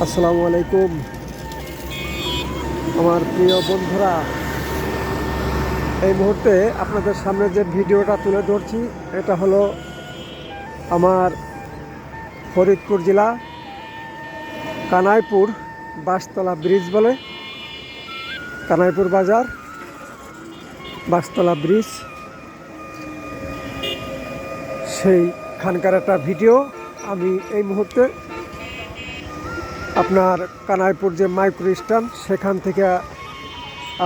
আসসালামু আলাইকুম আমার প্রিয় বন্ধুরা। এই মুহূর্তে আপনাদের সামনে যে ভিডিওটা তুলে ধরছি এটা হলো আমার ফরিদপুর জেলা কানাইপুর বাঁশতলা ব্রিজ বলে, কানাইপুর বাজার বাঁশতলা ব্রিজ, সেইখানকার একটা ভিডিও আমি এই মুহূর্তে আপনার কানাইপুর যে মাইক্রো স্ট্যান্ড সেখান থেকে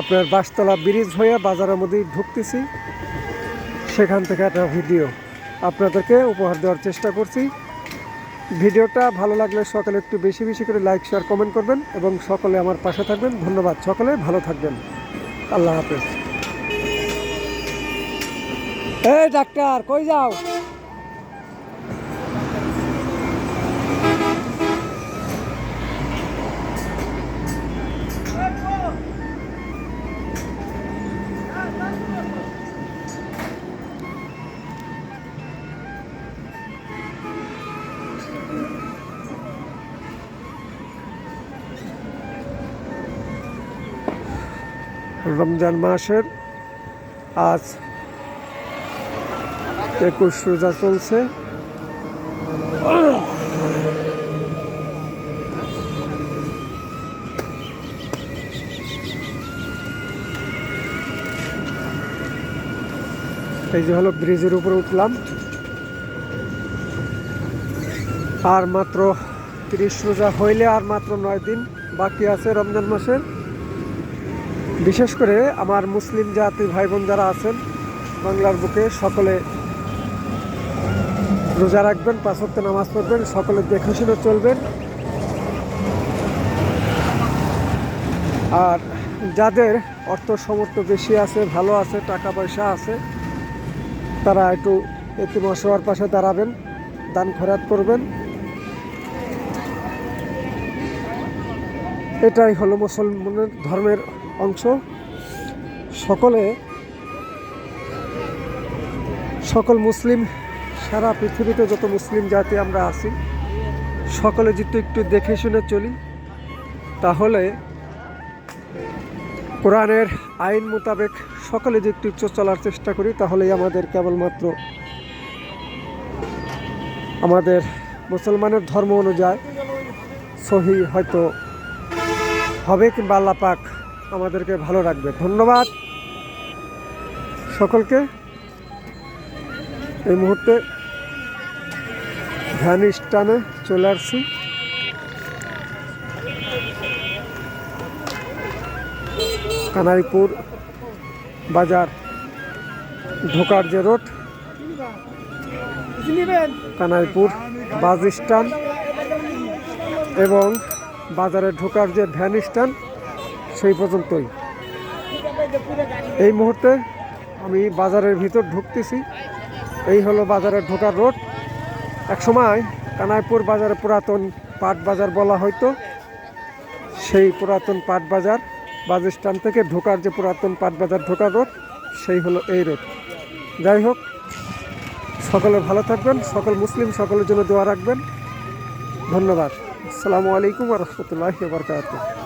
আপনার বাঁশতলা ব্রিজ হয়ে বাজারের মধ্যে ঢুকতেছি, সেখান থেকে একটা ভিডিও আপনাদেরকে উপহার দেওয়ার চেষ্টা করছি। ভিডিওটা ভালো লাগলে সকলে একটু বেশি বেশি করে লাইক শেয়ার কমেন্ট করবেন এবং সকলে আমার পাশে থাকবেন। ধন্যবাদ, সকলে ভালো থাকবেন। আল্লাহ হাফেজ। এই ডাক্তার কই যাও? রমজান মাসের আজ 21 রোজা চলছে। এই যে হলো ব্রিজের উপরে উঠলাম, আর মাত্র 30 রোজা হইলে আর মাত্র 9 দিন বাকি আছে রমজান মাসের। বিশেষ করে আমার মুসলিম জাতি ভাই বোন যারা আছেন বাংলার বুকে, সকলে রোজা রাখবেন, 5 ওয়াক্ত নামাজ পড়বেন, সকলে দেখে শুনে চলবেন। আর যাদের অর্থ সামর্থ্য বেশি আছে, ভালো আছে, টাকা পয়সা আছে, তারা একটু এতিম অসহায়ের পাশে দাঁড়াবেন, দান খয়রাত করবেন। এটাই হলো মুসলমানের ধর্মের অংশ। সকল মুসলিম, সারা পৃথিবীতে যত মুসলিম জাতি আমরা আছি, সকলে যদি একটু দেখে শুনে চলি, তাহলে কোরআনের আইন মোতাবেক সকলে যদি একটু চলার চেষ্টা করি, তাহলেই আমাদের কেবলমাত্র আমাদের মুসলমানের ধর্ম অনুযায়ী সহি হয়তো হবে, কিংবা আল্লাহ পাক আমাদেরকে ভালো রাখবে। ধন্যবাদ সকলকে। এই মুহূর্তে ভ্যান স্ট্যান্ডে চলে আসছি। কানাইপুর বাজার ঢোকার যে রোড, কানাইপুর বাস স্ট্যান্ড এবং বাজারে ঢোকার যে ভ্যান স্ট্যান্ড, সেই পর্যন্তই। এই মুহূর্তে আমি বাজারের ভিতর ঢুকতেছি। এই হলো বাজারে ঢোকার রোড। একসময় কানাইপুর বাজারে পুরাতন পাট বাজার বলা হয়তো। সেই পুরাতন পাট বাজার বাস স্ট্যান্ড থেকে ঢোকার যে পুরাতন পাট বাজার ঢোকার রোড, সেই হলো এই রোড। যাই হোক, সকলে ভালো থাকবেন, সকল মুসলিম সকলের জন্য দোয়া রাখবেন। ধন্যবাদ। আসসালামু আলাইকুম ওয়া রাহমাতুল্লাহি ওয়া বারাকাতুহু।